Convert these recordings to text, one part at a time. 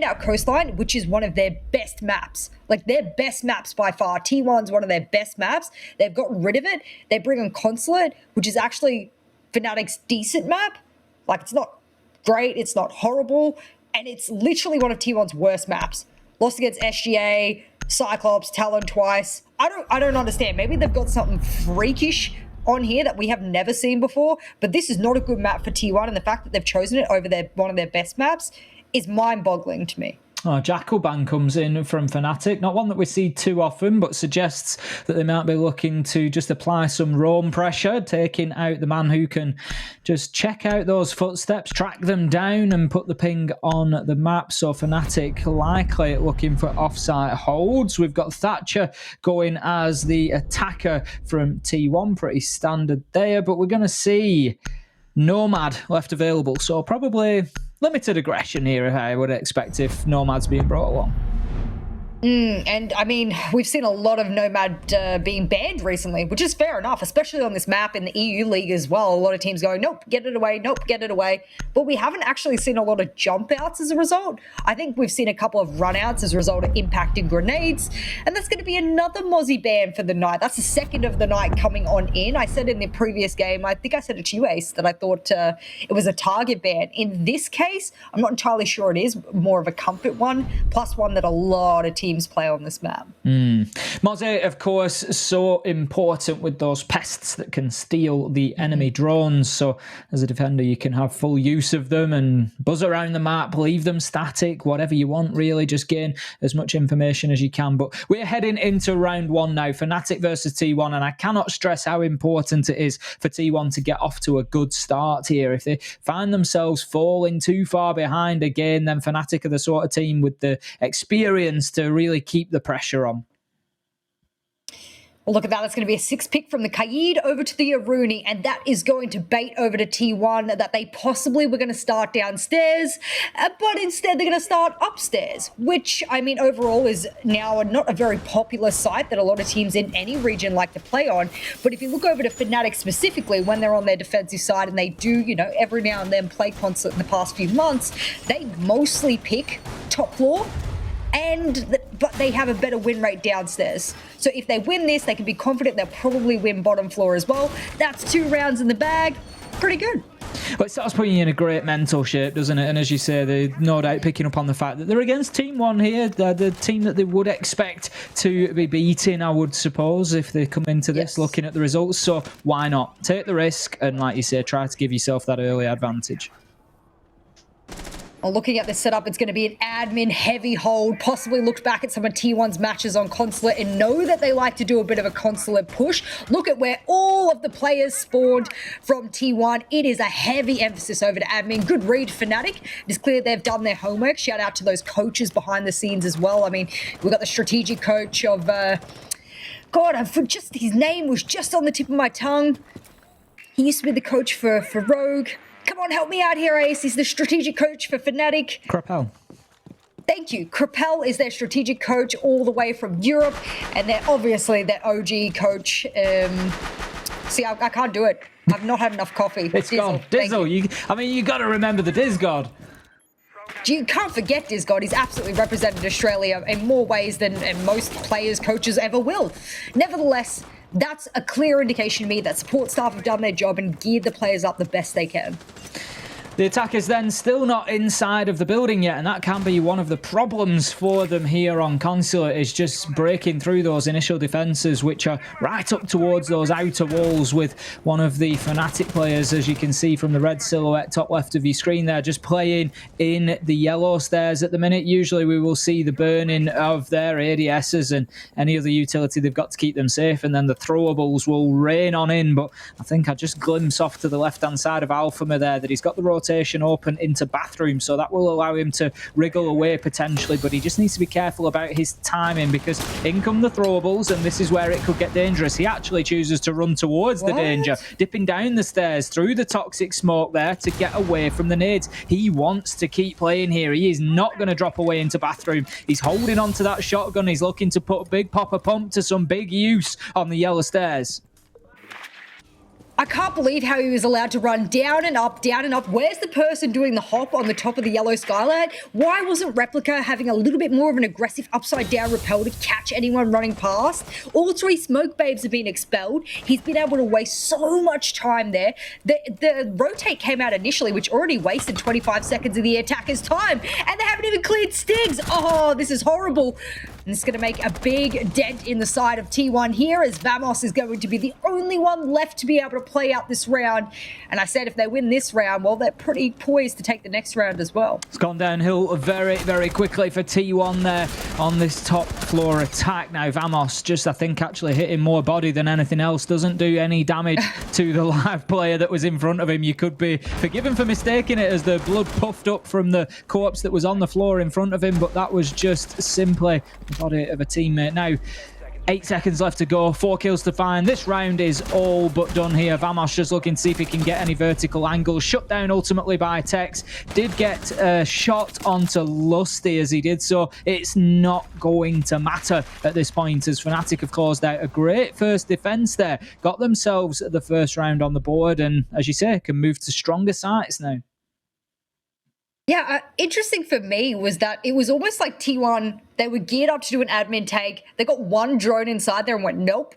out Coastline, which is one of their best maps. Like, their best maps by far. T1's one of their best maps. They've gotten rid of it. They bring on Consulate, which is actually Fnatic's decent map. Like, it's not great, it's not horrible, and it's literally one of T1's worst maps. Lost against SGA, Cyclops, Talon twice. I don't understand. Maybe they've got something freakish on here that we have never seen before, but this is not a good map for T1, and the fact that they've chosen it over one of their best maps is mind-boggling to me. Oh, Jackalban comes in from Fnatic. Not one that we see too often, but suggests that they might be looking to just apply some roam pressure, taking out the man who can just check out those footsteps, track them down and put the ping on the map. So Fnatic likely looking for offsite holds. We've got Thatcher going as the attacker from T1. Pretty standard there, but we're going to see Nomad left available. So probably limited aggression here, I would expect, if Nomad's being brought along. And I mean, we've seen a lot of Nomad being banned recently, which is fair enough, especially on this map in the EU League as well. A lot of teams going, nope, get it away, nope, get it away. But we haven't actually seen a lot of jump outs as a result. I think we've seen a couple of run outs as a result of impacting grenades. And that's going to be another Mozzie ban for the night. That's the second of the night coming on in. I said in the previous game, I think I said it to you, Ace, that I thought it was a target ban. In this case, I'm not entirely sure it is, more of a comfort one, plus one that a lot of teams play on this map. Mozzie, of course, so important with those pests that can steal the enemy drones. So as a defender, you can have full use of them and buzz around the map, leave them static, whatever you want, really. Just gain as much information as you can. But we're heading into round one now, Fnatic versus T1, and I cannot stress how important it is for T1 to get off to a good start here. If they find themselves falling too far behind again, then Fnatic are the sort of team with the experience to really keep the pressure on. Well, look at that. That's going to be a 6-pick from the Kaid over to the Aruni, and that is going to bait over to T1 that they possibly were going to start downstairs, but instead they're going to start upstairs, which, I mean, overall is now not a very popular site that a lot of teams in any region like to play on. But if you look over to Fnatic specifically, when they're on their defensive side, and they do, you know, every now and then play Consulate in the past few months, they mostly pick top floor. But they have a better win rate downstairs. So if they win this, they can be confident they'll probably win bottom floor as well. That's 2 rounds in the bag. Pretty good. Well, it starts putting you in a great mental shape, doesn't it? And as you say, they're no doubt picking up on the fact that they're against Team 1 here. They're the team that they would expect to be beating, I would suppose, if they come into this looking at the results. So why not? Take the risk and, like you say, try to give yourself that early advantage. Well, looking at this setup, it's going to be an admin heavy hold. Possibly looked back at some of T1's matches on Consulate and know that they like to do a bit of a Consulate push. Look at where all of the players spawned from T1. It is a heavy emphasis over to admin. Good read, Fnatic. It's clear they've done their homework. Shout out to those coaches behind the scenes as well. I mean, we've got the strategic coach of... God, his name was just on the tip of my tongue. He used to be the coach for Rogue. Come on, help me out here, Ace. He's the strategic coach for Fnatic. Krapel. Thank you. Krapel is their strategic coach all the way from Europe, and they're obviously their OG coach. See, I can't do it. I've not had enough coffee. It's gone. Dizzle. You got to remember the Disgod. You can't forget Disgod. He's absolutely represented Australia in more ways than most players, coaches ever will. Nevertheless, that's a clear indication to me that support staff have done their job and geared the players up the best they can. The attackers then still not inside of the building yet, and that can be one of the problems for them here on Consulate, is just breaking through those initial defences, which are right up towards those outer walls, with one of the Fnatic players, as you can see from the red silhouette top left of your screen there, just playing in the yellow stairs at the minute. Usually we will see the burning of their ADSs and any other utility they've got to keep them safe, and then the throwables will rain on in, but I think I just glimpsed off to the left-hand side of Alphama there that he's got the rotation open into bathroom, so that will allow him to wriggle away potentially, but he just needs to be careful about his timing, because in come the throwables, and this is where it could get dangerous. He actually chooses to run towards the danger, dipping down the stairs through the toxic smoke there to get away from the nades. He wants to keep playing here. He is not going to drop away into bathroom. He's holding on to that shotgun. He's looking to put Big Papa Pump to some big use on the yellow stairs. I can't believe how he was allowed to run down and up, down and up. Where's the person doing the hop on the top of the yellow skylight? Why wasn't Replica having a little bit more of an aggressive upside down rappel to catch anyone running past? All 3 smoke babes have been expelled. He's been able to waste so much time there. The rotate came out initially, which already wasted 25 seconds of the attacker's time, and they haven't even cleared Stigs. Oh, this is horrible. And it's going to make a big dent in the side of T1 here, as Vamos is going to be the only one left to be able to play out this round. And I said if they win this round, well, they're pretty poised to take the next round as well. It's gone downhill very, very quickly for T1 there on this top floor attack. Now, Vamos just, I think, actually hitting more body than anything else. Doesn't do any damage to the live player that was in front of him. You could be forgiven for mistaking it as the blood puffed up from the corpse that was on the floor in front of him, but that was just simply the body of a teammate. Now, 8 seconds left to go, 4 kills to find. This round is all but done here. Vamos just looking to see if he can get any vertical angles. Shut down ultimately by Tex. Did get a shot onto Lusty as he did so. It's not going to matter at this point, as Fnatic have closed out a great first defense there. Got themselves the first round on the board, and as you say, can move to stronger sights now. Yeah, interesting for me was that it was almost like T1, they were geared up to do an admin take. They got one drone inside there and went, nope.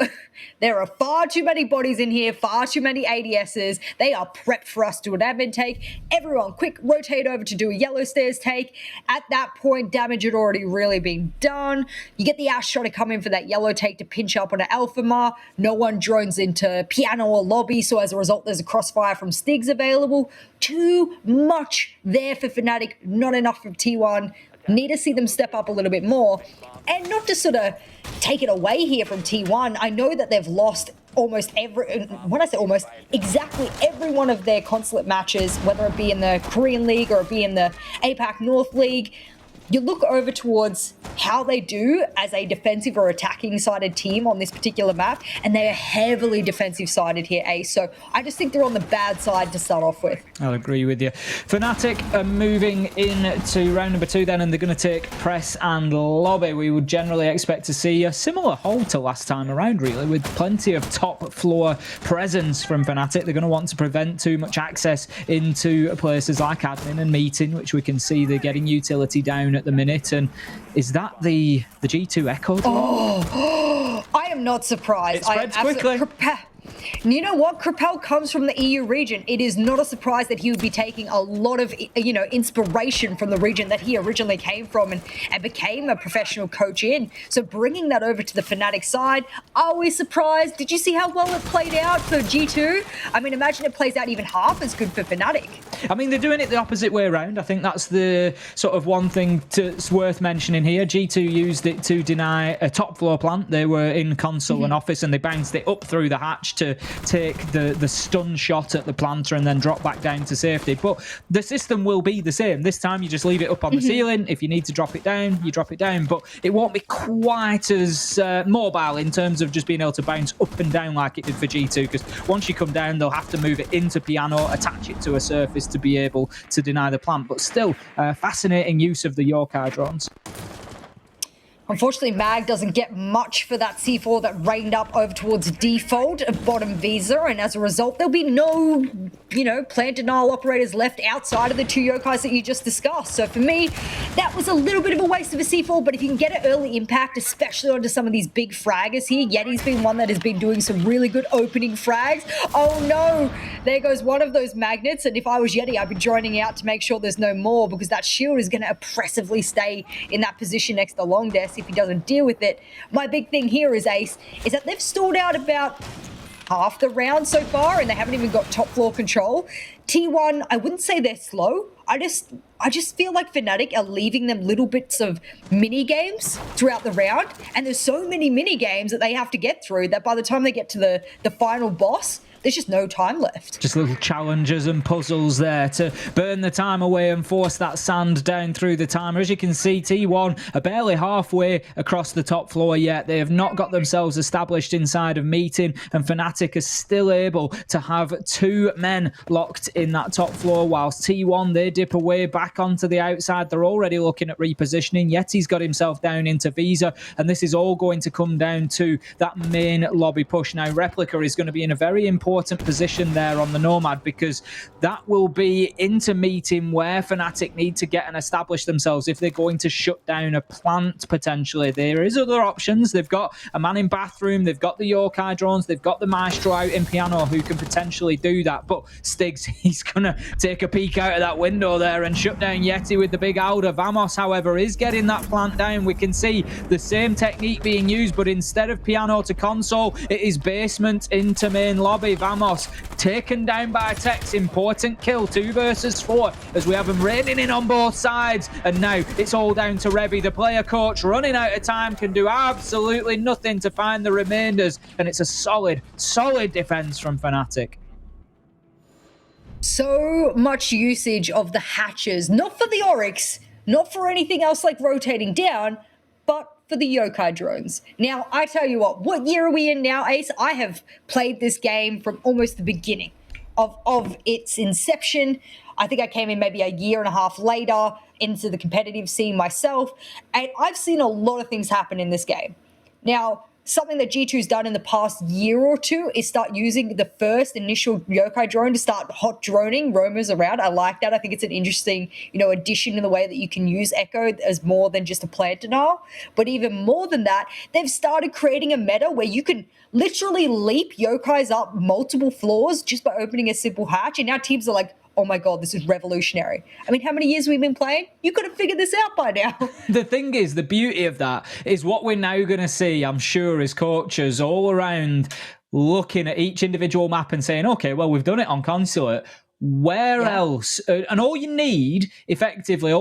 There are far too many bodies in here, far too many ADSs. They are prepped for us to do an admin take. Everyone, quick, rotate over to do a yellow stairs take. At that point, damage had already really been done. You get the Ash shot to come in for that yellow take to pinch up on an Alpha Mar. No one drones into piano or lobby, so as a result, there's a crossfire from Stigs available. Too much there for Fnatic, not enough from T1. Need to see them step up a little bit more. And not to sort of take it away here from T1, I know that they've lost almost every, when I say almost, exactly every one of their consulate matches, whether it be in the Korean League or it be in the APAC North League. You look over towards how they do as a defensive or attacking sided team on this particular map, and they are heavily defensive sided here, Ace. So I just think they're on the bad side to start off with. I'll agree with you. Fnatic are moving into round number 2 then, and they're going to take press and lobby. We would generally expect to see a similar hold to last time around, really, with plenty of top floor presence from Fnatic. They're going to want to prevent too much access into places like admin and meeting, which we can see they're getting utility down at the minute. And is that the G2 echo? Oh, I am not surprised. It spreads quickly. You know what? Krapel comes from the EU region. It is not a surprise that he would be taking a lot of, inspiration from the region that he originally came from and became a professional coach in. So bringing that over to the Fnatic side, are we surprised? Did you see how well it played out for G2? I mean, imagine it plays out even half as good for Fnatic. I mean, they're doing it the opposite way around. I think that's the sort of one thing that's worth mentioning here. G2 used it to deny a top floor plant. They were in console and office, and they bounced it up through the hatch to take the stun shot at the planter and then drop back down to safety. But the system will be the same. This time you just leave it up on the ceiling. If you need to drop it down, you drop it down. But it won't be quite as mobile in terms of just being able to bounce up and down like it did for G2, because once you come down, they'll have to move it into piano, attach it to a surface to be able to deny the plant. But still, fascinating use of the Yorkai drones. Unfortunately, Mag doesn't get much for that C4 that rained up over towards default of bottom Visa, and as a result, there'll be no, plant denial operators left outside of the 2 Yokais that you just discussed. So for me, that was a little bit of a waste of a C4, but if you can get an early impact, especially onto some of these big fraggers here, Yeti's been one that has been doing some really good opening frags. Oh no, there goes one of those magnets, and if I was Yeti, I'd be joining out to make sure there's no more, because that shield is going to oppressively stay in that position next to Long Desk if he doesn't deal with it. My big thing here is, Ace, is that they've stalled out about half the round so far, and they haven't even got top floor control. T1, I wouldn't say they're slow. I just feel like Fnatic are leaving them little bits of mini games throughout the round, and there's so many mini games that they have to get through that by the time they get to the final boss, there's just no time left. Just little challenges and puzzles there to burn the time away and force that sand down through the timer. As you can see, T1 are barely halfway across the top floor yet. They have not got themselves established inside of meeting, and Fnatic is still able to have 2 men locked in that top floor, whilst T1, they dip away back onto the outside. They're already looking at repositioning. Yeti's got himself down into Visa, and this is all going to come down to that main lobby push. Now, Replica is going to be in a very important important position there on the Nomad, because that will be into meeting where Fnatic need to get and establish themselves if they're going to shut down a plant potentially. There is other options. They've got a man in bathroom, they've got the Yokai drones, they've got the Maestro out in Piano who can potentially do that. But Stiggs, he's going to take a peek out of that window there and shut down Yeti with the big Alder. Vamos, however, is getting that plant down. We can see the same technique being used, but instead of Piano to console, it is basement into main lobby. Vamos taken down by Tex. Important kill, 2 versus 4, as we have them raining in on both sides. And now it's all down to Revy, the player coach, running out of time, can do absolutely nothing to find the remainders. And it's a solid defense from Fnatic. So much usage of the hatches, not for the Oryx, not for anything else like rotating down, but for the Yokai drones. Now, I tell you what year are we in now, Ace? I have played this game from almost the beginning of its inception. I think I came in maybe a year and a half later into the competitive scene myself, and I've seen a lot of things happen in this game. Now, something that G2's done in the past year or two is start using the first initial Yokai drone to start hot droning roamers around. I like that. I think it's an interesting, addition in the way that you can use Echo as more than just a player denial. But even more than that, they've started creating a meta where you can literally leap Yokais up multiple floors just by opening a simple hatch. And now teams are like, oh my God, this is revolutionary. I mean, how many years we've been playing? You could have figured this out by now. The thing is, the beauty of that is what we're now going to see, I'm sure, is coaches all around looking at each individual map and saying, okay, well, we've done it on Consulate. Where else? And all you need, effectively,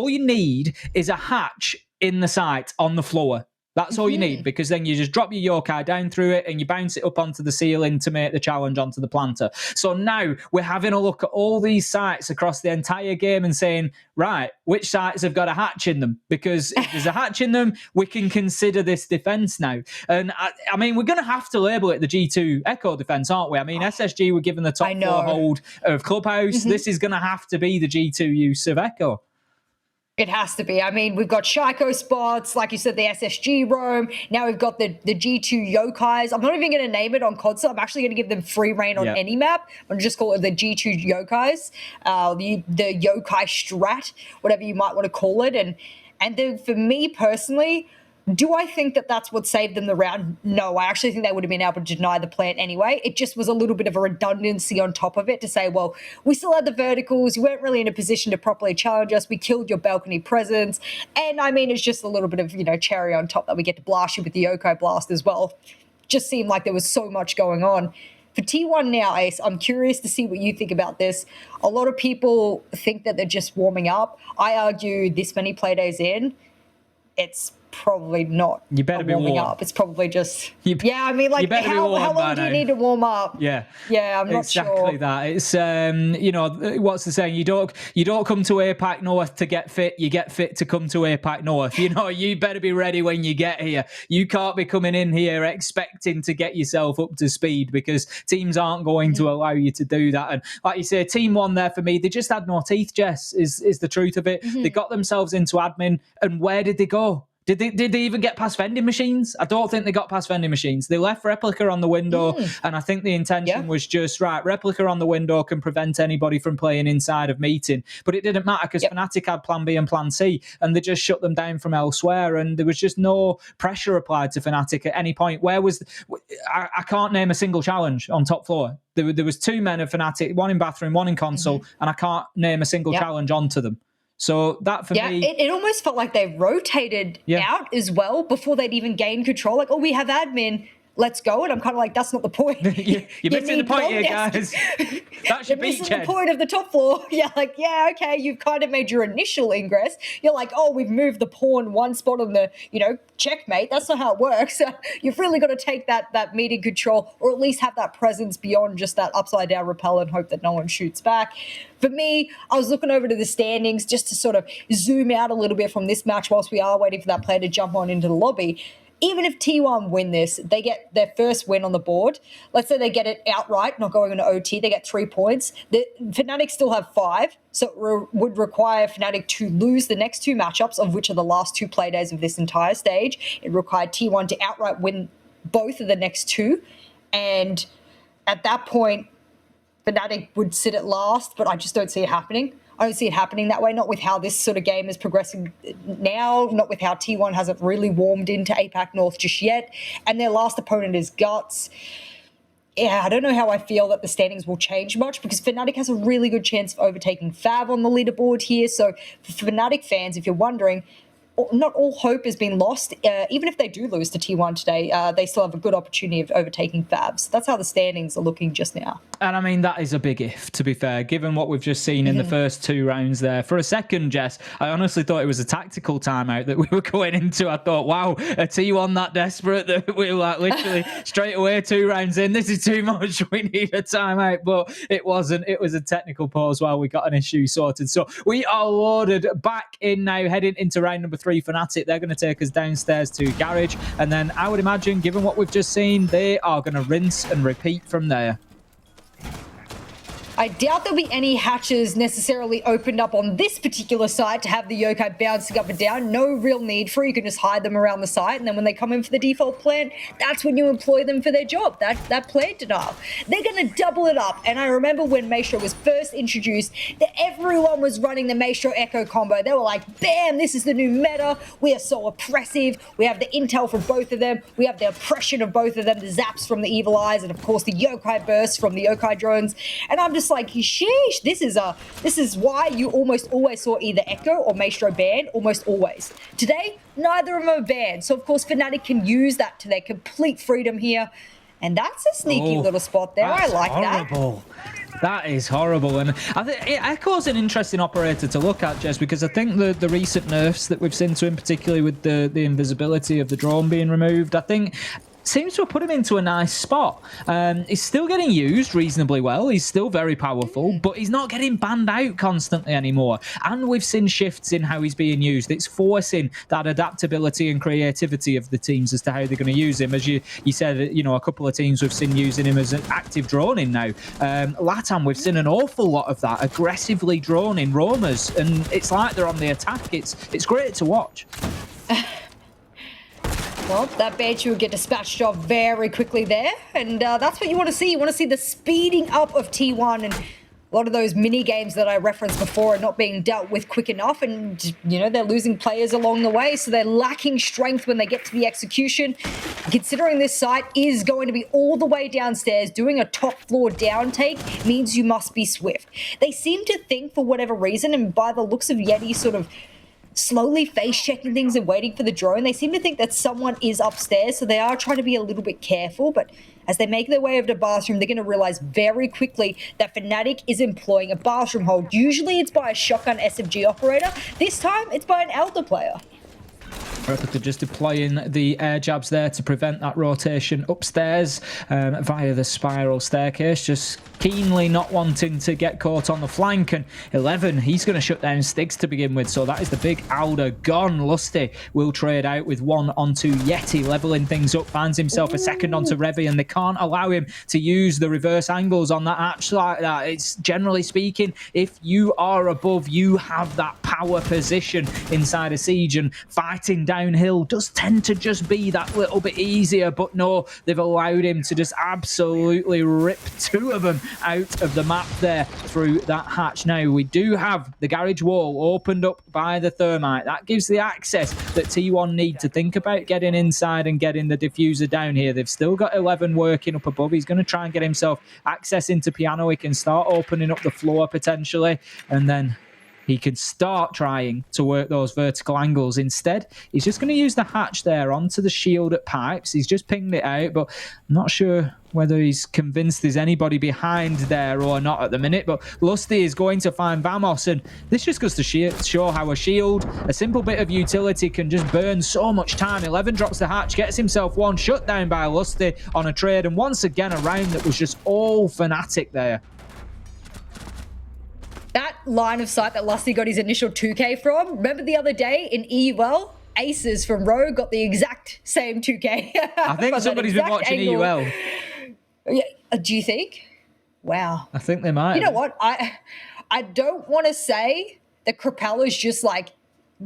is a hatch in the site on the floor. That's all you need, because then you just drop your Yokai down through it and you bounce it up onto the ceiling to make the challenge onto the planter. So now we're having a look at all these sites across the entire game and saying, right, which sites have got a hatch in them? Because if there's a hatch in them, we can consider this defense now. And I mean, we're going to have to label it the G2 Echo defense, aren't we? I mean, SSG were given the top 4 hold of Clubhouse. This is going to have to be the G2 use of Echo. It has to be. I mean, we've got Shaiko spots, like you said, the SSG roam. Now we've got the G2 Yokais. I'm not even going to name it on console. I'm actually going to give them free reign on any map. I'm going to just call it the G2 Yokais, the Yokai strat, whatever you might want to call it. And then for me personally, do I think that that's what saved them the round? No, I actually think they would have been able to deny the plant anyway. It just was a little bit of a redundancy on top of it to say, well, we still had the verticals. You weren't really in a position to properly challenge us. We killed your balcony presence. And I mean, it's just a little bit of, cherry on top that we get to blast you with the Yokai blast as well. Just seemed like there was so much going on. For T1 now, Ace, I'm curious to see what you think about this. A lot of people think that they're just warming up. I argue this many play days in, it's probably not. You better be warming warm up. It's probably just I mean, like, how long do you need to warm up? Yeah, I'm not sure. Exactly that. It's what's the saying? You don't come to APAC North to get fit. You get fit to come to APAC North. You better be ready when you get here. You can't be coming in here expecting to get yourself up to speed, because teams aren't going to allow you to do that. And like you say, Team 1 there for me, they just had no teeth, Jess, is the truth of it. They got themselves into admin, and where did they go? Did they even get past vending machines? I don't think they got past vending machines. They left Replica on the window, and I think the intention was just, right, Replica on the window can prevent anybody from playing inside of meeting. But it didn't matter, because Fnatic had plan B and plan C, and they just shut them down from elsewhere, and there was just no pressure applied to Fnatic at any point. I can't name a single challenge on top floor. There was 2 men of Fnatic, 1 in bathroom, 1 in console, and I can't name a single challenge onto them. So that for me... It almost felt like they rotated out as well before they'd even gained control. Like, we have admin, let's go. And I'm kind of like, that's not the point. You're missing the point here, guys. That's your beachhead. Missing the point of the top floor. Okay, you've kind of made your initial ingress. You're like, oh, we've moved the pawn 1 spot on the, checkmate. That's not how it works. You've really got to take that meeting control, or at least have that presence beyond just that upside down rappel and hope that no one shoots back. For me, I was looking over to the standings just to sort of zoom out a little bit from this match whilst we are waiting for that player to jump on into the lobby. Even if T1 win this, they get their first win on the board. Let's say they get it outright, not going into OT. They get 3 points. The Fnatic still have 5, so it would require Fnatic to lose the next 2 matchups, of which are the last 2 play days of this entire stage. It required T1 to outright win both of the next 2. And at that point, Fnatic would sit at last, but I just don't see it happening. I don't see it happening that way, not with how this sort of game is progressing now, not with how T1 hasn't really warmed into APAC North just yet, and their last opponent is Guts. Yeah, I don't know how I feel that the standings will change much, because Fnatic has a really good chance of overtaking Fav on the leaderboard here. So for Fnatic fans, if you're wondering, not all hope has been lost. Even if they do lose to T1 today, they still have a good opportunity of overtaking Fab. So that's how the standings are looking just now. And I mean, that is a big if, to be fair, given what we've just seen in the first 2 rounds there. For a second, Jess, I honestly thought it was a tactical timeout that we were going into. I thought, wow, a T1 that desperate that we're like literally straight away 2 rounds in. This is too much. We need a timeout. But it wasn't. It was a technical pause while we got an issue sorted. So we are loaded back in now, heading into round number 3. Fnatic, they're going to take us downstairs to Garage. And then I would imagine, given what we've just seen, they are going to rinse and repeat from there. I doubt there'll be any hatches necessarily opened up on this particular site to have the yokai bouncing up and down. No real need for it. You can just hide them around the site, and then when they come in for the default plant, that's when you employ them for their job, that plant denial. They're going to double it up. And I remember when Maestro was first introduced, that everyone was running the Maestro Echo combo. They were like, bam, this is the new meta. We are so oppressive. We have the intel from both of them. We have the oppression of both of them, the zaps from the evil eyes, and of course the yokai bursts from the yokai drones. And I'm just like, sheesh, this is why you almost always saw either Echo or Maestro banned, almost always. Today, neither of them are banned, so of course Fnatic can use that to their complete freedom here, and that's a sneaky little spot there. I like horrible. That is horrible, and I think it echoes an interesting operator to look at, Jess, because I think the recent nerfs that we've seen to him, particularly with the invisibility of the drone being removed, I think seems to have put him into a nice spot. He's still getting used reasonably well. He's still very powerful, but he's not getting banned out constantly anymore. And we've seen shifts in how he's being used. It's forcing that adaptability and creativity of the teams as to how they're going to use him. As you said, you know, a couple of teams we've seen using him as an active droning now. LATAM, we've seen an awful lot of that, aggressively droning roamers, and it's like they're on the attack. It's great to watch. Well, that Banshee will get dispatched off very quickly there, and that's what you want to see. You want to see the speeding up of T1, and a lot of those mini games that I referenced before are not being dealt with quick enough, and you know, they're losing players along the way, so they're lacking strength when they get to the execution. Considering this site is going to be all the way downstairs, doing a top floor down take means you must be swift. They seem to think, for whatever reason, and by the looks of Yeti sort of slowly face checking things and waiting for the drone, they seem to think that someone is upstairs, so they are trying to be a little bit careful. But as they make their way over to bathroom, they're going to realize very quickly that Fnatic is employing a bathroom hold. Usually it's by a shotgun SFG operator. This time it's by an elder player. Replica just deploying the air jabs there to prevent that rotation upstairs via the spiral staircase, just keenly not wanting to get caught on the flank. And 11, he's going to shut down Styx to begin with, so that is the big Alder gone. Lusty will trade out with 1 onto Yeti, leveling things up, finds himself a second onto Revy, and they can't allow him to use the reverse angles on that hatch like that. It's generally speaking, if you are above, you have that power position inside a siege, and fighting downhill does tend to just be that little bit easier. But no, they've allowed him to just absolutely rip 2 of them out of the map there through that hatch. Now we do have the garage wall opened up by the thermite. That gives the access that T1 need to think about getting inside and getting the diffuser down here. They've still got 11 working up above. He's going to try and get himself access into piano. He can start opening up the floor potentially, and then he could start trying to work those vertical angles. Instead, he's just going to use the hatch there onto the shield at pipes. He's just pinged it out, but I'm not sure whether he's convinced there's anybody behind there or not at the minute. But Lusty is going to find Vamos, and this just goes to show how a shield, a simple bit of utility, can just burn so much time. 11 drops the hatch, gets himself one, shut down by Lusty on a trade, and once again a round that was just all Fnatic there. That line of sight that Lusty got his initial 2K from, remember the other day in EUL? Aces from Rogue got the exact same 2K. I think somebody's been watching angle. EUL. Yeah, do you think? Wow. I think they might. You know what? I don't want to say that Krapella's just like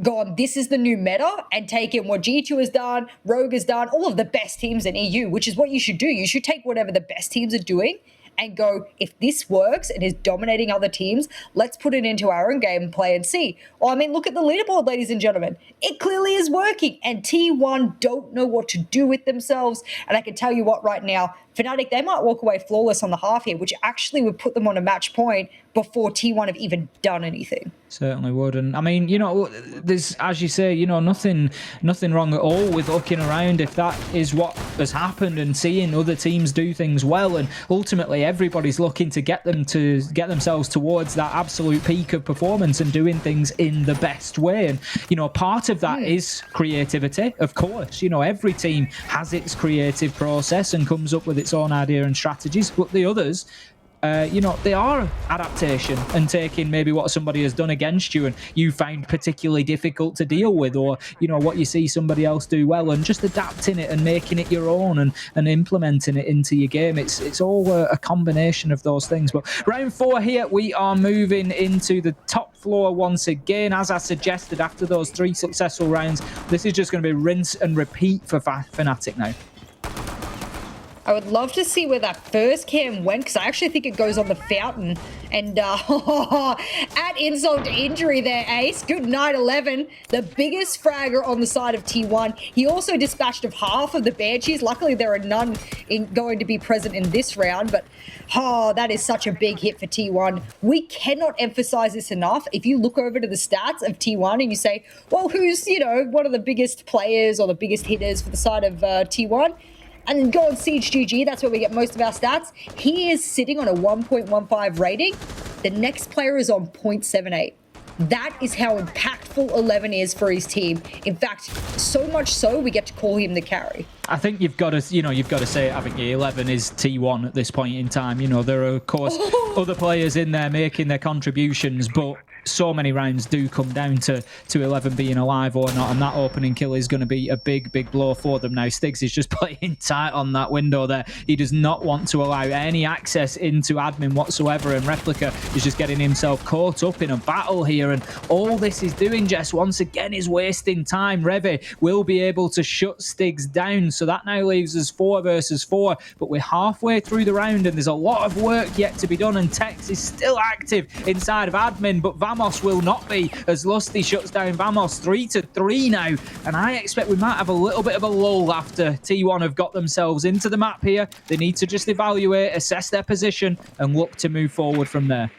gone, this is the new meta, and taken what G2 has done, Rogue has done, all of the best teams in EU, which is what you should do. You should take whatever the best teams are doing and go, if this works and is dominating other teams, let's put it into our own gameplay and see. Well, I mean, look at the leaderboard, ladies and gentlemen. It clearly is working, and T1 don't know what to do with themselves. And I can tell you what right now, Fnatic, they might walk away flawless on the half here, which actually would put them on a match point before T1 have even done anything. Certainly would. And I mean, there's, as you say, nothing wrong at all with looking around if that is what has happened and seeing other teams do things well. And ultimately, everybody's looking to get themselves towards that absolute peak of performance and doing things in the best way. And, part of that is creativity, of course. Every team has its creative process and comes up with its own idea and strategies, but the others, they are adaptation and taking maybe what somebody has done against you and you find particularly difficult to deal with, or, what you see somebody else do well, and just adapting it and making it your own and implementing it into your game. It's all a combination of those things. But round 4 here, we are moving into the top floor once again. As I suggested, after those 3 successful rounds, this is just going to be rinse and repeat for Fnatic now. I would love to see where that first cam went, because I actually think it goes on the fountain. And at insult to injury there, Ace. Good night, 11. The biggest fragger on the side of T1. He also dispatched of half of the Banshees. Luckily, there are none going to be present in this round. But, that is such a big hit for T1. We cannot emphasize this enough. If you look over to the stats of T1 and you say, well, who's, one of the biggest players or the biggest hitters for the side of T1? And then go on Siege GG, that's where we get most of our stats. He is sitting on a 1.15 rating. The next player is on 0.78. That is how impactful 11 is for his team. In fact, so much so, we get to call him the carry. I think you've got to say it, haven't you? 11 is T1 at this point in time. There are, of course, other players in there making their contributions, but so many rounds do come down to 11 being alive or not, and that opening kill is going to be a big blow for them. Now, Styx is just playing tight on that window there. He does not want to allow any access into admin whatsoever, and Replica is just getting himself caught up in a battle here, and all this is doing, Jess, once again, is wasting time. Revi will be able to shut Styx down, so that now leaves us 4 versus 4, but we're halfway through the round, and there's a lot of work yet to be done, and Tex is still active inside of admin, but Vamos will not be, as Lusty shuts down Vamos 3-3 now, and I expect we might have a little bit of a lull after T1 have got themselves into the map here. They need to just evaluate, assess their position, and look to move forward from there.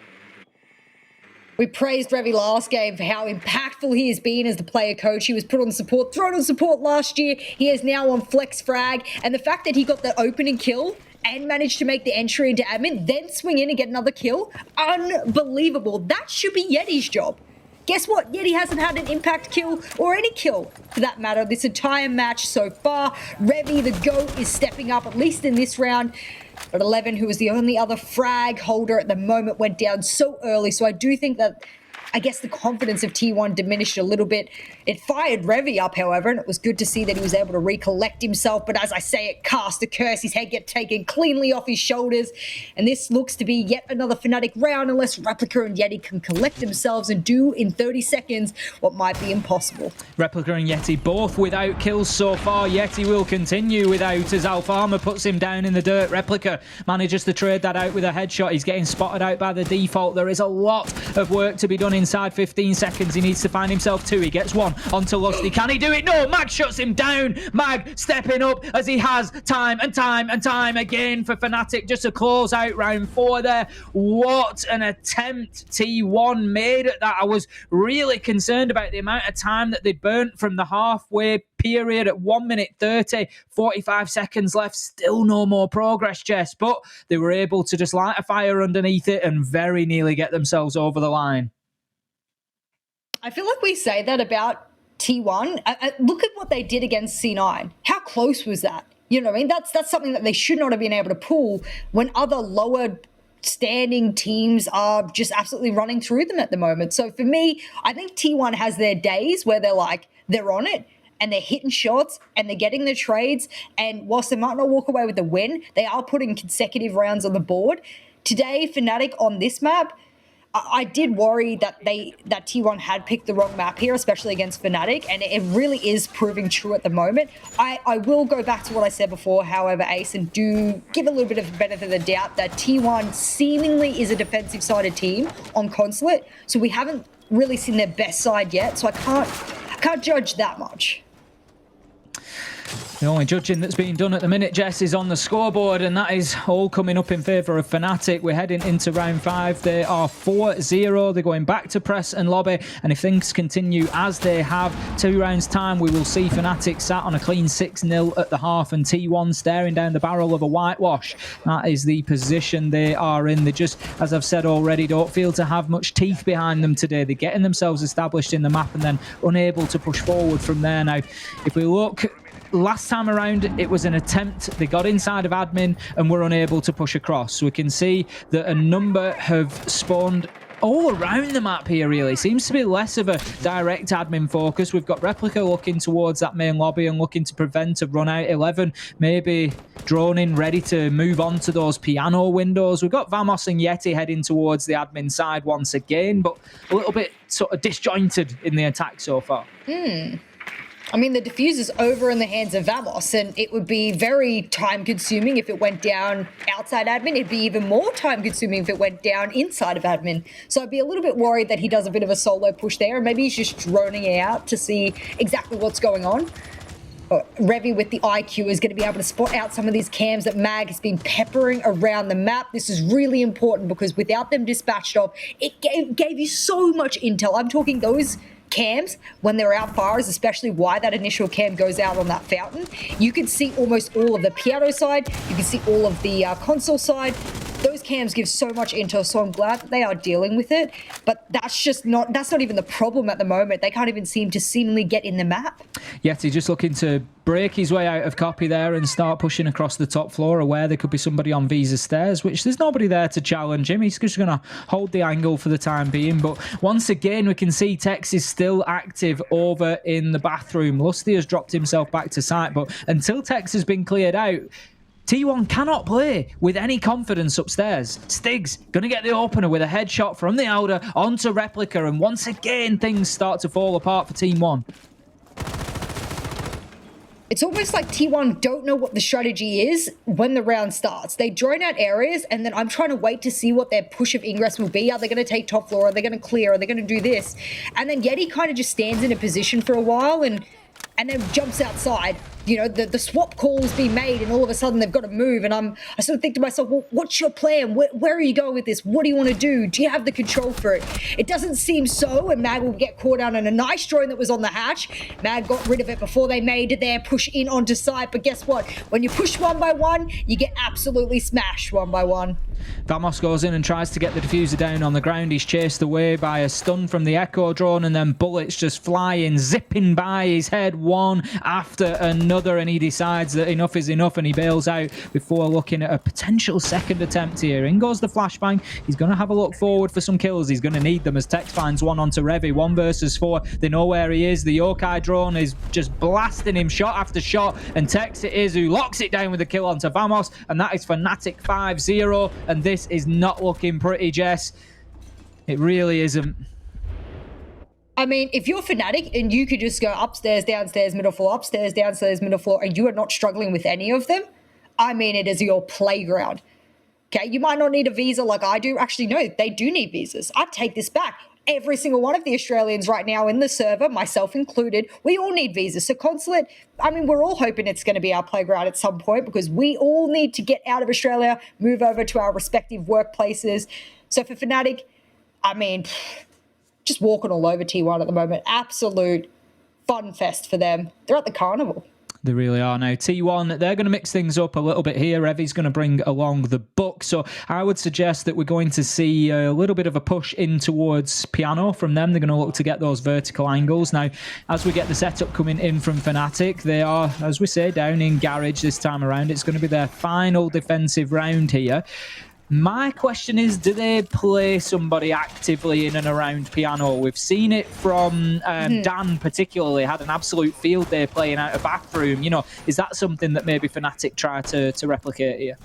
We praised Revi last game for how impactful he has been as the player coach. He was put on support, thrown on support last year. He is now on flex frag, and the fact that he got the opening kill and managed to make the entry into admin, then swing in and get another kill, unbelievable. That should be Yeti's job. Guess what? Yeti hasn't had an impact kill or any kill for that matter this entire match so far. Revi, the GOAT, is stepping up, at least in this round. But 11, who was the only other frag holder at the moment, went down so early. So I do think that, I guess, the confidence of T1 diminished a little bit. It fired Revi up, however, and it was good to see that he was able to recollect himself. But as I say, it cast a curse. His head get taken cleanly off his shoulders. And this looks to be yet another Fnatic round, unless Replica and Yeti can collect themselves and do in 30 seconds what might be impossible. Replica and Yeti both without kills so far. Yeti will continue without, as Alfama puts him down in the dirt. Replica manages to trade that out with a headshot. He's getting spotted out by the default. There is a lot of work to be done inside 15 seconds. He needs to find himself 2. He gets 1 onto Lusty. Can he do it? No, Mag shuts him down. Mag stepping up as he has time and time again for Fnatic, just to close out round 4 there. What an attempt T1 made at that. I was really concerned about the amount of time that they burnt from the halfway period at 1 minute 30, 45 seconds left. Still no more progress, Jess, but they were able to just light a fire underneath it and very nearly get themselves over the line. I feel like we say that about T1. Look at what they did against C9. How close was that? You know what I mean? That's something that they should not have been able to pull when other lower standing teams are just absolutely running through them at the moment. So for me, I think T1 has their days where they're on it and they're hitting shots and they're getting the trades. And whilst they might not walk away with the win, they are putting consecutive rounds on the board. Today, Fnatic on this map, I did worry that T1 had picked the wrong map here, especially against Fnatic, and it really is proving true at the moment. I will go back to what I said before, however, Ace, and do give a little bit of benefit of the doubt that T1 seemingly is a defensive-sided team on Consulate, so we haven't really seen their best side yet, so I can't judge that much. The only judging that's being done at the minute, Jess, is on the scoreboard, and that is all coming up in favour of Fnatic. We're heading into round 5. They are 4-0. They're going back to press and lobby, and if things continue as they have, 2 rounds' time, we will see Fnatic sat on a clean 6-0 at the half, and T1 staring down the barrel of a whitewash. That is the position they are in. They just, as I've said already, don't feel to have much teeth behind them today. They're getting themselves established in the map and then unable to push forward from there. Now, if we look... Last time around, it was an attempt. They got inside of admin and were unable to push across. So we can see that a number have spawned all around the map here, really. Seems to be less of a direct admin focus. We've got Replica looking towards that main lobby and looking to prevent a run out. 11 maybe droning, ready to move on to those piano windows. We've got Vamos and Yeti heading towards the admin side once again, but a little bit sort of disjointed in the attack so far. I mean, the diffuser's over in the hands of Vamos, and it would be very time-consuming if it went down outside admin. It'd be even more time-consuming if it went down inside of admin. So I'd be a little bit worried that he does a bit of a solo push there, and maybe he's just droning out to see exactly what's going on. Revy with the IQ is going to be able to spot out some of these cams that Mag has been peppering around the map. This is really important because without them dispatched off, it gave you so much intel. I'm talking those cams when they're out fires, especially why that initial cam goes out on that fountain. You can see almost all of the piano side. You can see all of the console side. Those cams give so much intel, so I'm glad that they are dealing with it. But that's not even the problem at the moment. They can't even seem to seemingly get in the map. Yeti just looking to break his way out of copy there and start pushing across the top floor, aware there could be somebody on Visa stairs, which there's nobody there to challenge him. He's just going to hold the angle for the time being. But once again, we can see Tex is still active over in the bathroom. Lusty has dropped himself back to site, but until Tex has been cleared out, T1 cannot play with any confidence upstairs. Stig's going to get the opener with a headshot from the Elder onto Replica, and once again, things start to fall apart for Team 1. It's almost like T1 don't know what the strategy is when the round starts. They drone out areas, and then I'm trying to wait to see what their push of ingress will be. Are they going to take top floor? Are they going to clear? Are they going to do this? And then Yeti kind of just stands in a position for a while and then jumps outside. You know, the swap call's been made, and all of a sudden they've got to move. And I sort of think to myself, well, what's your plan? Where are you going with this? What do you want to do? Do you have the control for it? It doesn't seem so, and Mag will get caught out on a nice drone that was on the hatch. Mag got rid of it before they made their push in onto site. But guess what? When you push one by one, you get absolutely smashed one by one. Vamos goes in and tries to get the diffuser down on the ground. He's chased away by a stun from the Echo drone, and then bullets just flying, zipping by his head one after another, and he decides that enough is enough and he bails out before looking at a potential second attempt here. In goes the flashbang. He's going to have a look forward for some kills. He's going to need them as Tex finds one onto Revy. 1 versus 4. They know where he is. The Yokai drone is just blasting him shot after shot, and Tex it is who locks it down with the kill onto Vamos, and that is Fnatic 5-0. And this is not looking pretty, Jess. It really isn't. I mean, if you're Fnatic and you could just go upstairs, downstairs, middle floor, upstairs, downstairs, middle floor, and you are not struggling with any of them, I mean, it is your playground. Okay, you might not need a visa like I do. Actually, no, they do need visas. I take this back. Every single one of the Australians right now in the server, myself included, we all need visas. So Consulate, I mean, we're all hoping it's going to be our playground at some point because we all need to get out of Australia, move over to our respective workplaces. So for Fnatic, I mean, just walking all over T1 at the moment. Absolute fun fest for them. They're at the carnival. They really are. Now, T1, they're going to mix things up a little bit here. Revy's going to bring along the book. So I would suggest that we're going to see a little bit of a push in towards piano from them. They're going to look to get those vertical angles. Now, as we get the setup coming in from Fnatic, they are, as we say, down in garage this time around. It's going to be their final defensive round here. My question is, do they play somebody actively in and around piano? We've seen it from Dan particularly, had an absolute field day playing out of bathroom. You know, is that something that maybe Fnatic try to replicate here?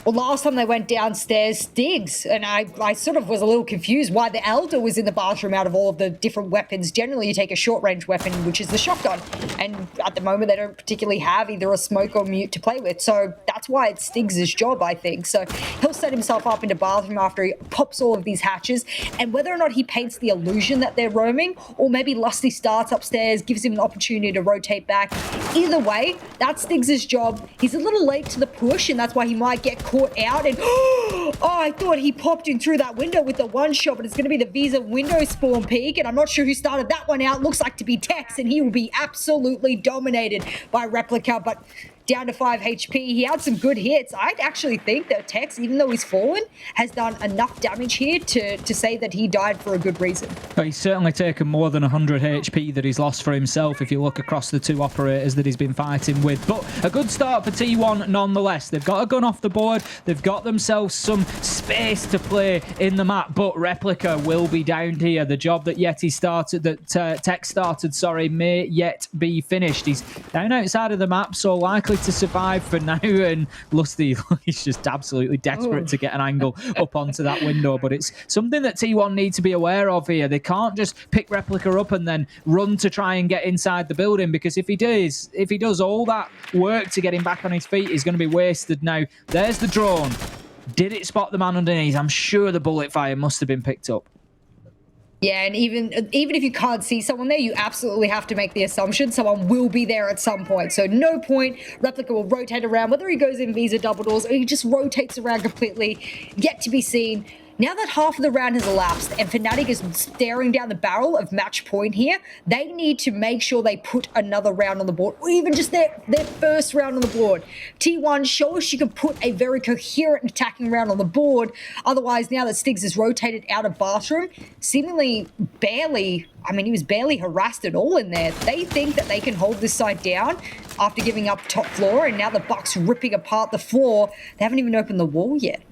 Well, last time they went downstairs, Stiggs, and I sort of was a little confused why the Elder was in the bathroom out of all of the different weapons. Generally, you take a short-range weapon, which is the shotgun, and at the moment, they don't particularly have either a smoke or mute to play with, so that's why it's Stiggs' job, I think. So he'll set himself up into bathroom after he pops all of these hatches, and whether or not he paints the illusion that they're roaming, or maybe Lusty starts upstairs, gives him an opportunity to rotate back. Either way, that's Stiggs' job. He's a little late to the push, and that's why he might get caught out. And oh, I thought he popped in through that window with the one shot, but it's going to be the Visa window spawn peak, and I'm not sure who started that one out. Looks like to be Tex, and he will be absolutely dominated by Replica, but down to 5 HP. He had some good hits. I actually think that Tex, even though he's fallen, has done enough damage here to say that he died for a good reason. But he's certainly taken more than 100 HP that he's lost for himself if you look across the two operators that he's been fighting with. But a good start for T1 nonetheless. They've got a gun off the board. They've got themselves some space to play in the map, but Replica will be down here. The job that Tex started, may yet be finished. He's down outside of the map, so likely to survive for now, and Lusty, he's just absolutely desperate to get an angle up onto that window. But it's something that T1 need to be aware of here. They can't just pick Replica up and then run to try and get inside the building, because if he does all that work to get him back on his feet, he's going to be wasted. Now there's the drone. Did it spot the man underneath? I'm sure the bullet fire must have been picked up. Yeah, and even if you can't see someone there, you absolutely have to make the assumption someone will be there at some point. So no point. Replica will rotate around, whether he goes in Visa double doors or he just rotates around completely, yet to be seen. Now that half of the round has elapsed and Fnatic is staring down the barrel of match point here, they need to make sure they put another round on the board, or even just their first round on the board. T1, show us you can put a very coherent attacking round on the board. Otherwise, now that Stiggs is rotated out of bathroom, seemingly barely, he was barely harassed at all in there. They think that they can hold this side down after giving up top floor, and now the Bucks ripping apart the floor. They haven't even opened the wall yet.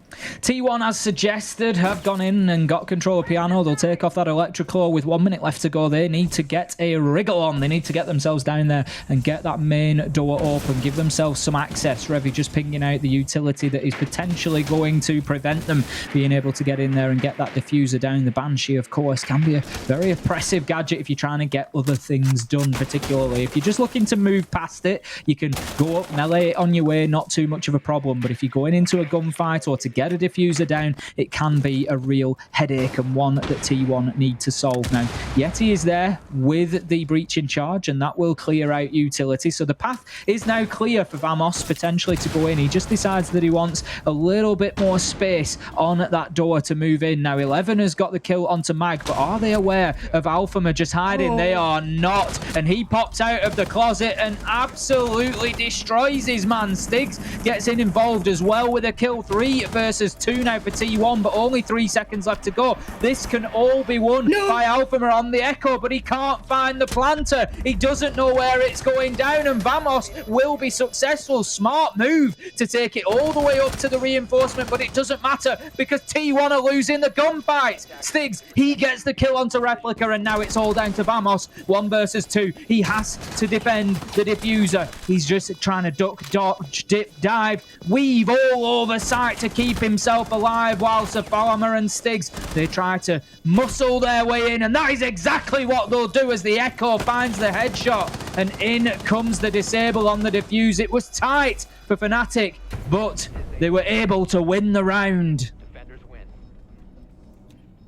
T1, as suggested, have gone in and got control of Piano. They'll take off that Electroclaw with 1 minute left to go. They need to get a wriggle on. They need to get themselves down there and get that main door open. Give themselves some access. Revy just pinging out the utility that is potentially going to prevent them being able to get in there and get that diffuser down. The Banshee, of course, can be a very oppressive gadget if you're trying to get other things done, particularly. If you're just looking to move past it, you can go up, melee it on your way, not too much of a problem. But if you're going into a gunfight or to get a diffuser down, it can be a real headache, and one that T1 need to solve. Now, Yeti is there with the breach in charge, and that will clear out utility. So the path is now clear for Vamos potentially to go in. He just decides that he wants a little bit more space on that door to move in. Now, 11 has got the kill onto Mag, but are they aware of Alphama just hiding? They are not, and he pops out of the closet and absolutely destroys his man. Stiggs gets involved as well with a kill. 3 versus 2 now for T1, but only 3 seconds left to go. This can all be won by Alphama on the Echo, but he can't find the planter. He doesn't know where it's going down, and Vamos will be successful. Smart move to take it all the way up to the reinforcement, but it doesn't matter because T1 are losing the gunfights. Stiggs, he gets the kill onto Replica, and now it's all down to Vamos. 1 versus 2. He has to defend the diffuser. He's just trying to duck, dodge, dip, dive, weave all over site to keep himself alive, while Alphama and Stiggs, they try to muscle their way in, and that is exactly what they'll do as the Echo finds the headshot, and in comes the disable on the defuse. It was tight for Fnatic, but they were able to win the round.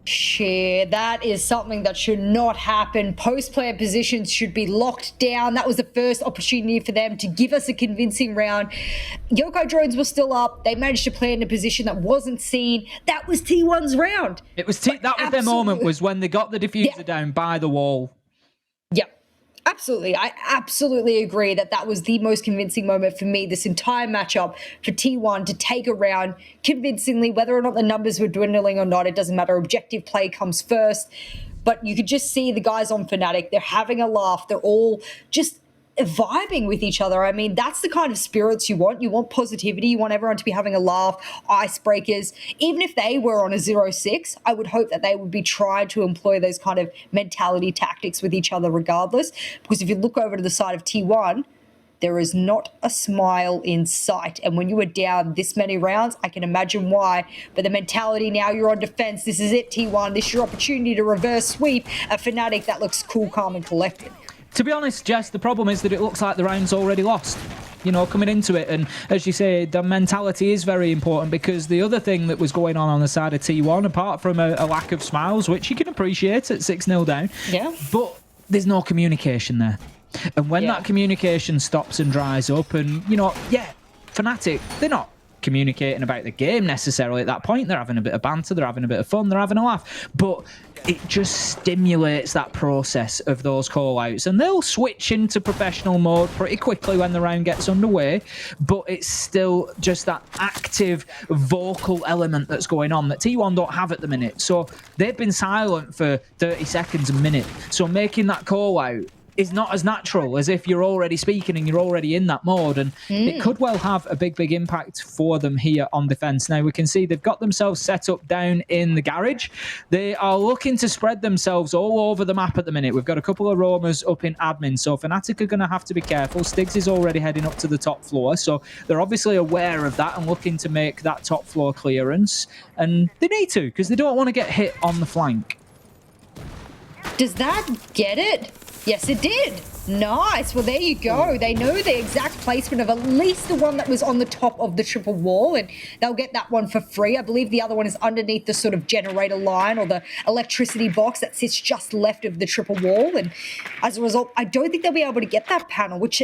Shit, that is something that should not happen. Post-player positions should be locked down. That was the first opportunity for them to give us a convincing round. Yokai drones were still up. They managed to play in a position that wasn't seen. That was T1's round. It was that was their moment, was when they got the diffuser down by the wall. Yep. Absolutely. I absolutely agree that was the most convincing moment for me, this entire matchup for T1 to take a round convincingly. Whether or not the numbers were dwindling or not, it doesn't matter. Objective play comes first. But you could just see the guys on Fnatic. They're having a laugh. They're all just vibing with each other. I mean, that's the kind of spirits you want. You want positivity. You want everyone to be having a laugh, icebreakers. Even if they were on a 0-6, I would hope that they would be trying to employ those kind of mentality tactics with each other regardless. Because if you look over to the side of T1, there is not a smile in sight. And when you are down this many rounds, I can imagine why. But the mentality now, you're on defense. This is it, T1. This is your opportunity to reverse sweep a Fnatic that looks cool, calm, and collected. To be honest, Jess, the problem is that it looks like the round's already lost, you know, coming into it. And as you say, the mentality is very important, because the other thing that was going on the side of T1, apart from a lack of smiles, which you can appreciate at 6-0 down, but there's no communication there. And when that communication stops and dries up, and, you know, Fnatic, they're not communicating about the game necessarily at that point. They're having a bit of banter, they're having a bit of fun, they're having a laugh. But it just stimulates that process of those call-outs. And they'll switch into professional mode pretty quickly when the round gets underway. But it's still just that active vocal element that's going on that T1 don't have at the minute. So they've been silent for 30 seconds a minute. So making that call-out is not as natural as if you're already speaking and you're already in that mode, and it could well have a big impact for them here on defense. Now we can see they've got themselves set up down in the garage. They are looking to spread themselves all over the map at the minute. We've got a couple of roamers up in admin, so Fnatic are going to have to be careful. Stigs is already heading up to the top floor, so they're obviously aware of that and looking to make that top floor clearance, and they need to, because they don't want to get hit on the flank. Does that get it? Yes, it did. Nice. Well, there you go. They know the exact placement of at least the one that was on the top of the triple wall, and they'll get that one for free. I believe the other one is underneath the sort of generator line or the electricity box that sits just left of the triple wall. And as a result, I don't think they'll be able to get that panel, which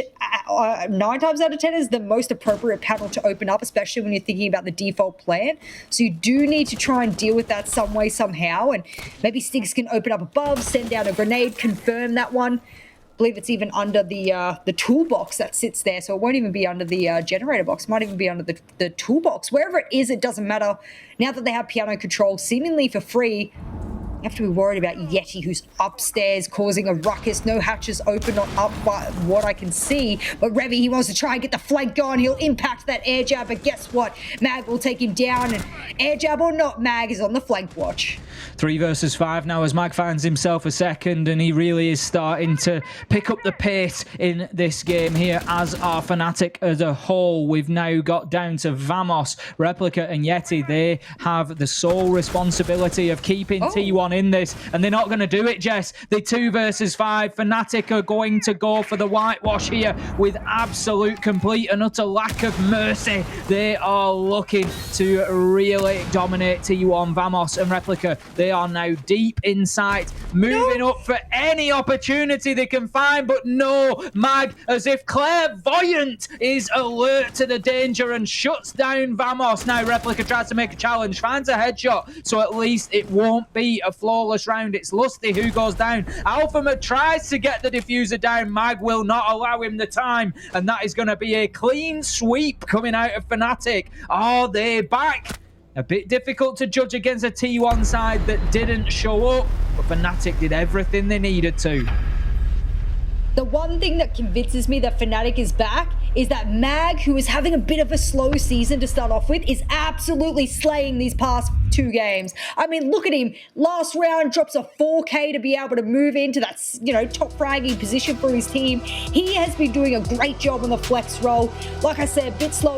9 times out of 10 is the most appropriate panel to open up, especially when you're thinking about the default plan. So you do need to try and deal with that some way, somehow. And maybe Stigs can open up above, send down a grenade, confirm that one. I believe it's even under the toolbox that sits there, so it won't even be under the generator box. It might even be under the toolbox. Wherever it is, it doesn't matter. Now that they have piano control seemingly for free, you have to be worried about Yeti, who's upstairs causing a ruckus. No hatches open, not up by what I can see. But Revy, he wants to try and get the flank going. He'll impact that air jab, but guess what? Mag will take him down, and air jab or not, Mag is on the flank watch. 3 versus 5 now as Mag finds himself a second, and he really is starting to pick up the pace in this game here as our Fnatic as a whole. We've now got down to Vamos, Replica and Yeti. They have the sole responsibility of keeping T1 in this, and they're not going to do it, Jess. They're 2 versus 5. Fnatic are going to go for the whitewash here with absolute, complete and utter lack of mercy. They are looking to really dominate T1. Vamos and Replica, they are now deep in sight, moving up for any opportunity they can find, but no, Mag, as if clairvoyant, is alert to the danger and shuts down Vamos. Now Replica tries to make a challenge, finds a headshot, so at least it won't be a flawless round. It's Lusty who goes down. Alphamid tries to get the diffuser down. Mag will not allow him the time, and that is going to be a clean sweep coming out of Fnatic. Are they back? A bit difficult to judge against a T1 side that didn't show up, but Fnatic did everything they needed to. The one thing that convinces me that Fnatic is back is that Mag, who is having a bit of a slow season to start off with, is absolutely slaying these past 2 games. I mean, look at him. Last round drops a 4K to be able to move into that, you know, top fragging position for his team. He has been doing a great job on the flex role. Like I said, a bit slow